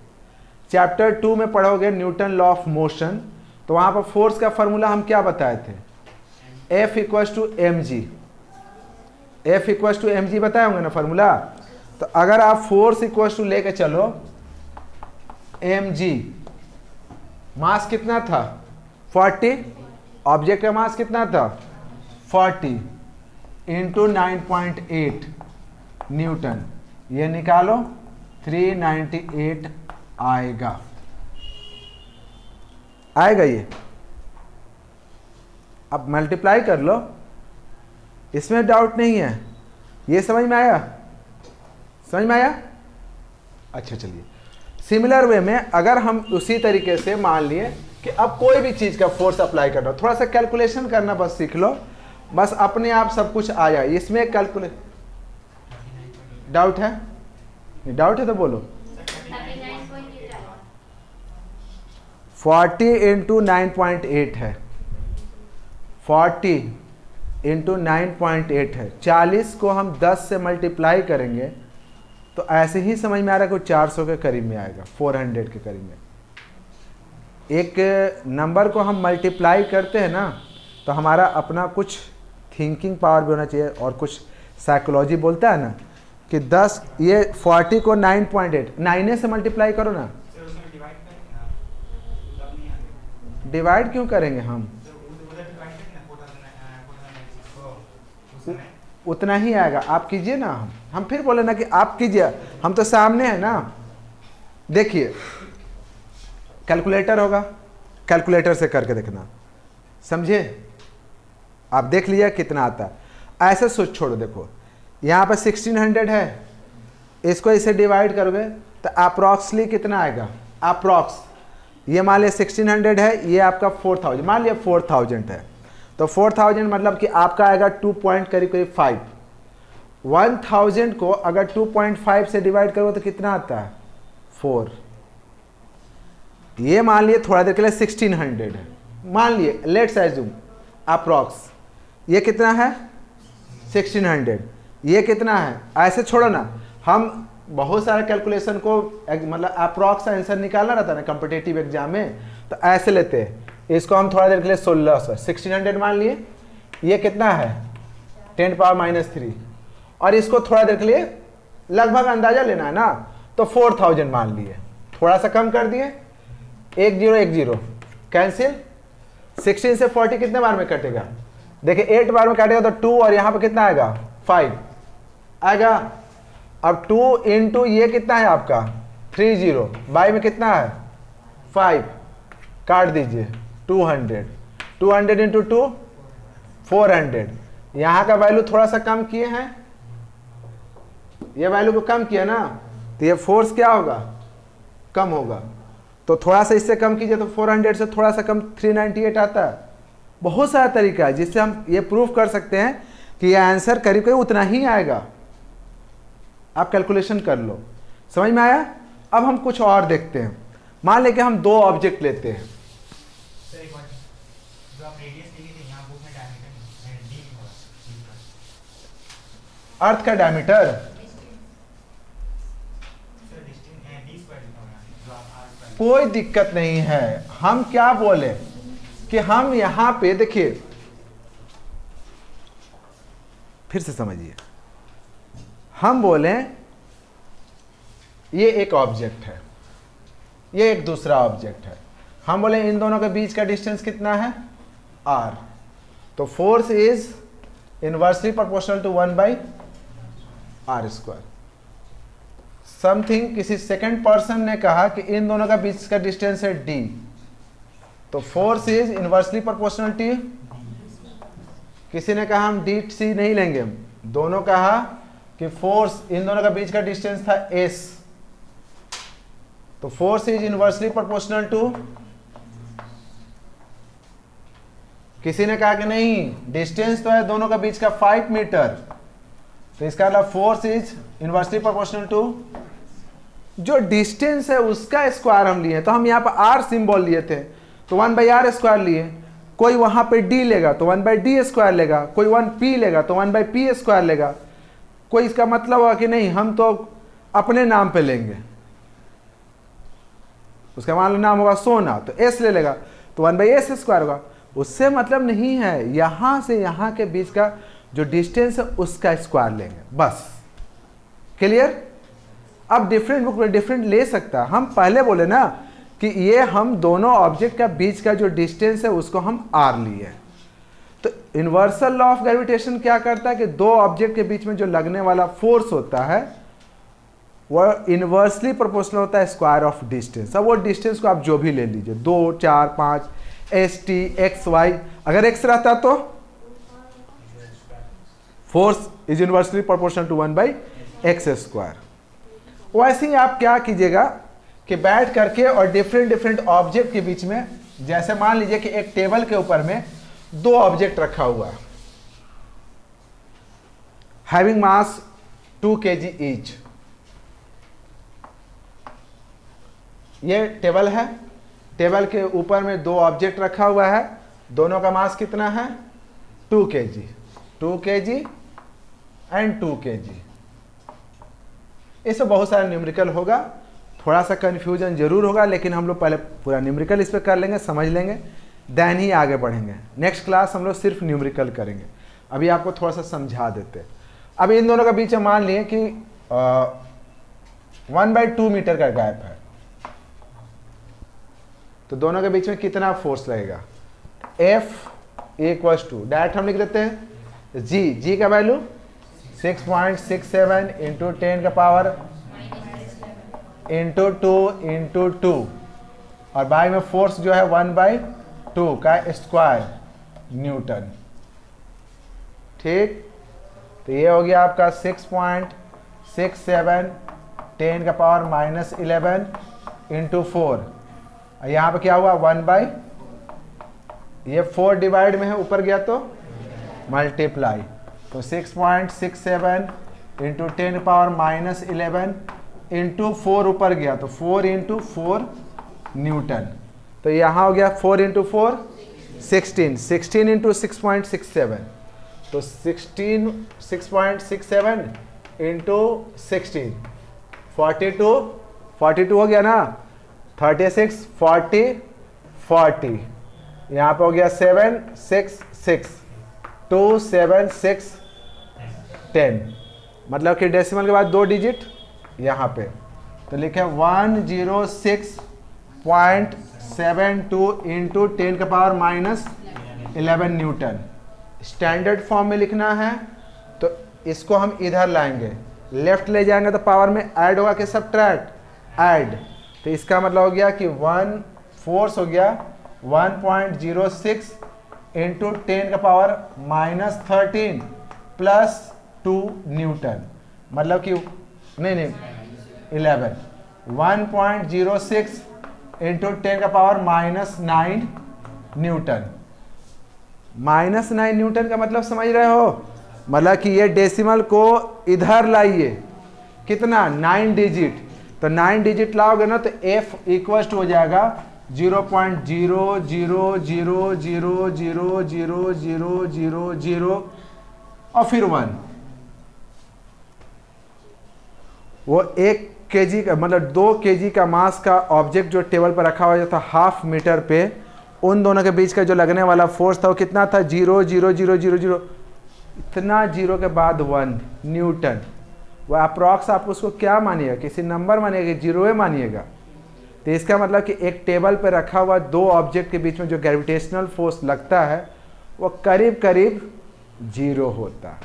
चैप्टर 2 में पढ़ोगे न्यूटन लॉ ऑफ मोशन, तो वहां पर फोर्स का फॉर्मूला हम क्या बताए थे, F equals to mg। F equals to mg बताए होंगे ना फॉर्मूला। तो अगर आप फोर्स इक्वल्स टू लेके चलो mg, मास कितना था 40, ऑब्जेक्ट का मास कितना था 40 इंटू 9.8 न्यूटन, ये निकालो 398 आएगा। ये अब मल्टीप्लाई कर लो, इसमें डाउट नहीं है। ये समझ में आया? समझ में आया? अच्छा चलिए, सिमिलर वे में अगर हम उसी तरीके से मान लिए कि अब कोई भी चीज़ का फोर्स अप्लाई करना, थोड़ा सा कैलकुलेशन करना बस सीख लो, बस अपने आप सब कुछ आ जाए। इसमें कैलकुलेट, डाउट है? डाउट है तो बोलो। 40 इंटू 9.8 है, 40 इंटू 9.8 है। 40 को हम 10 से मल्टीप्लाई करेंगे तो ऐसे ही समझ में आ रहा है कि 400 के करीब में आएगा, 400 के करीब में। एक नंबर को हम मल्टीप्लाई करते हैं ना, तो हमारा अपना कुछ थिंकिंग पावर भी होना चाहिए, और कुछ साइकोलॉजी बोलता है ना कि 10, ये 40 को 9.8 9 से मल्टीप्लाई करो ना। डिवाइड क्यों करेंगे हम, उतना ही आएगा। आप कीजिए ना, हम फिर बोले ना कि आप कीजिए, हम तो सामने है ना। देखिए कैलकुलेटर होगा, कैलकुलेटर से करके देखना, समझे? आप देख लिया कितना आता है। ऐसे सोच छोड़ो, देखो यहाँ पर 1600 है, इसको इसे डिवाइड करोगे तो अप्रॉक्सली कितना आएगा, अप्रॉक्स ये मान लिया 1600 है, ये आपका 4000, मान लिया 4000 है, तो 4000 मतलब कि आपका आएगा 2 पॉइंट करीब करीब 5। 1000 को अगर 2.5 से डिवाइड करोगे तो कितना आता है 4। ये मान लिए थोड़ा देर के लिए 1600 है, मान लिए लेट्स अज्यूम अप्रॉक्स, ये कितना है 1600, ये कितना है, ऐसे छोड़ो ना। हम बहुत सारे कैलकुलेशन को मतलब अप्रॉक्स आंसर निकालना रहता है ना कॉम्पिटिटिव एग्जाम में, तो ऐसे लेते हैं। इसको हम थोड़ा देर के लिए 1600 1600 मान लिए, ये कितना है 10⁻³ और इसको थोड़ा देर के लिए लगभग अंदाजा लेना है ना, तो 4000 मान लिए, थोड़ा सा कम कर दिए, 1 0 1 0 कैंसिल। 16 से 40 कितने बार में कटेगा? देखिए 8 बार में काटेगा तो 2 और यहाँ पे कितना आएगा? 5 आएगा। अब 2 इंटू ये कितना है आपका? 30 बाई में कितना है? 5 काट दीजिए 200, 200 इंटू 2 400। यहाँ का वैल्यू थोड़ा सा कम किए हैं, ये वैल्यू को कम किया ना, तो ये फोर्स क्या होगा? कम होगा। तो थोड़ा सा इससे कम कीजिए तो 400 से थोड़ा सा कम 398 आता है। बहुत सारा तरीका है जिससे हम ये प्रूफ कर सकते हैं कि ये आंसर करीब करीब उतना ही आएगा। आप कैलकुलेशन कर लो। समझ में आया? अब हम कुछ और देखते हैं। मान लें कि हम 2 ऑब्जेक्ट लेते हैं। अर्थ का डायमीटर कोई दिक्कत नहीं है। हम क्या बोले कि हम यहां पे देखिए, फिर से समझिए, हम बोले ये एक ऑब्जेक्ट है, ये एक दूसरा ऑब्जेक्ट है। हम बोले इन दोनों के बीच का डिस्टेंस कितना है? r। तो force is inversely proportional to 1/r²। Something, किसी सेकंड पर्सन ने कहा कि इन दोनों का बीच का डिस्टेंस है d, तो force is inversely proportional to. किसी ने कहा हम dt नहीं लेंगे, दोनों कहा कि फोर्स इन दोनों का बीच का डिस्टेंस था s, तो force is inversely proportional to. किसी ने कहा कि नहीं, डिस्टेंस तो है दोनों का बीच का 5 मीटर, तो इसका मतलब force is inversely proportional to जो डिस्टेंस है उसका स्क्वायर हम लिए। तो हम यहाँ पर r सिंबल लिए थे तो 1/r² लिए। कोई वहां पे d लेगा तो 1/d² लेगा, कोई 1p लेगा तो 1/p² लेगा। कोई इसका मतलब होगा कि नहीं हम तो अपने नाम पे लेंगे, उसका मान लो नाम होगा सोना तो s ले लेगा तो 1/s² होगा। उससे मतलब नहीं है, यहां से यहां के बीच का जो डिस्टेंस है उसका स्क्वायर लेंगे बस। क्लियर? अब डिफरेंट बुक में डिफरेंट ले सकता है। हम पहले बोले ना कि ये हम दोनों ऑब्जेक्ट का बीच का जो डिस्टेंस है उसको हम r लिए। तो यूनिवर्सल लॉ ऑफ ग्रेविटेशन क्या करता है कि 2 ऑब्जेक्ट के बीच में जो लगने वाला फोर्स होता है वह इनवर्सली प्रोपोर्शनल होता है स्क्वायर ऑफ डिस्टेंस। अब वो डिस्टेंस को आप जो भी ले लीजिए, 2 4 5 st x y। अगर x रहता तो force is inversely proportional to 1/x²। वैसे ही आप क्या कीजिएगा कि बैठ करके और डिफरेंट ऑब्जेक्ट के बीच में, जैसे मान लीजिए कि एक टेबल के ऊपर में 2 ऑब्जेक्ट रखा हुआ है, हैविंग मास 2 kg ईच। ये टेबल है, टेबल के ऊपर में 2 ऑब्जेक्ट रखा हुआ है, दोनों का मास कितना है? 2 kg, 2 kg एंड 2 kg। इसमें बहुत सारा न्यूमेरिकल होगा, थोड़ा सा कंफ्यूजन जरूर होगा, लेकिन हम लोग पहले पूरा न्यूमेरिकल इस पर कर लेंगे, समझ लेंगे, देन ही आगे बढ़ेंगे। नेक्स्ट क्लास हम लोग सिर्फ न्यूमेरिकल करेंगे। अभी आपको थोड़ा सा समझा देते हैं। अब इन दोनों के बीच में मान लिए कि 1/2 मीटर का गैप है, तो दोनों के बीच में कितना फोर्स लगेगा? F इक्वल्स टू, डायरेक्ट हम लिख देते हैं G का वैल्यू 6.67 इंटू 10 का पावर इंटू 2 और बाई में फोर्स जो है 1/2 का स्क्वायर न्यूटन। ठीक, तो ये हो गया आपका 6.67 10 का पावर -11 इंटू 4। यहाँ पे क्या हुआ? 1/, ये 4 डिवाइड में है, ऊपर गया तो मल्टीप्लाई, तो 6.67 इंटू 10 पावर -11 इंटू 4 ऊपर गया तो 4 इंटू 4 न्यूटन। तो यहाँ हो गया 4 इंटू 4 16, 16 इंटू 6.67, तो 6.67 इंटू 16 42 हो गया ना, 36 40 40, यहाँ पे हो गया 7 6 6 2 7 6 10। मतलब कि डेसिमल के बाद 2 डिजिट यहाँ पे, तो लिखे 106.72 इंटू 10 का power minus 11 Newton. Standard form में लिखना है तो इसको हम इधर लाएंगे, लेफ्ट ले जाएंगे तो पावर में ऐड होगा कि सब्ट्रैक्ट, ऐड। तो इसका मतलब हो गया कि 1 फोर्स हो गया 1.06 इंटू 10 का पावर माइनस 13 प्लस 2 न्यूटन, मतलब कि नहीं 11, 1.06 इंटू 10 का power minus 9 Newton. Minus 9 Newton का मतलब समझ रहे हो, मतलब कि ये डेसिमल को इधर लाइए, कितना 9 डिजिट, तो 9 डिजिट लाओगे ना तो f इक्वल टू हो जाएगा 0.000000000 और फिर 1। वो 1 केजी का मतलब 2 केजी का मास का ऑब्जेक्ट जो टेबल पर रखा हुआ था हाफ मीटर पे, उन दोनों के बीच का जो लगने वाला फोर्स था वो कितना था 0.00000, इतना जीरो के बाद 1 न्यूटन। वो अप्रॉक्स आप उसको क्या मानिएगा, किसी नंबर मानिएगा, जीरो मानिएगा। तो इसका मतलब कि एक टेबल पर रखा हुआ 2 ऑब्जेक्ट के बीच में जो ग्रेविटेशनल फोर्स लगता है वो करीब करीब 0 होता है,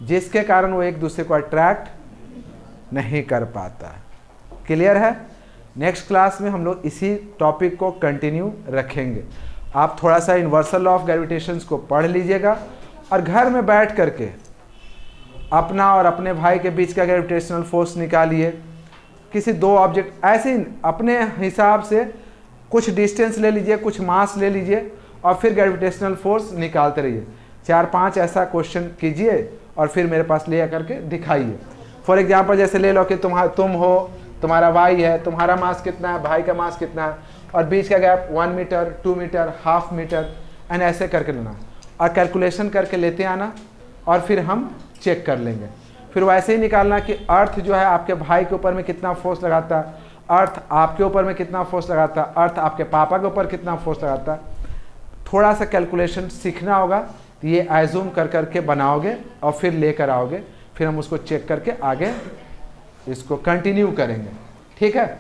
जिसके कारण वो एक दूसरे को अट्रैक्ट नहीं कर पाता। क्लियर है? नेक्स्ट क्लास में हम लोग इसी टॉपिक को कंटिन्यू रखेंगे। आप थोड़ा सा यूनिवर्सल लॉ ऑफ ग्रेविटेशन को पढ़ लीजिएगा और घर में बैठ करके अपना और अपने भाई के बीच का ग्रेविटेशनल फोर्स निकालिए। किसी 2 ऑब्जेक्ट ऐसे ही अपने हिसाब से कुछ डिस्टेंस ले लीजिए, कुछ मास ले लीजिए और फिर ग्रेविटेशनल फोर्स निकालते रहिए। 4-5 ऐसा क्वेश्चन कीजिए और फिर मेरे पास ले करके दिखाइए। फॉर एग्जाम्पल जैसे ले लो कि तुम हो, तुम्हारा भाई है, तुम्हारा मास कितना है, भाई का मास कितना है, और बीच का gap 1 metre, 2 metre, half metre, and ऐसे करके लेना और कैलकुलेशन करके लेते आना और फिर हम चेक कर लेंगे। फिर वैसे ही निकालना कि अर्थ जो है आपके भाई के ऊपर में कितना फोर्स लगाता है, अर्थ आपके ऊपर में कितना फोर्स लगाता है, अर्थ आपके पापा के ऊपर कितना फोर्स लगाता है। थोड़ा सा कैलकुलेशन सीखना होगा, तो ये एज्यूम कर करके बनाओगे और फिर लेकर आओगे, फिर हम उसको चेक करके आगे इसको कंटिन्यू करेंगे। ठीक है?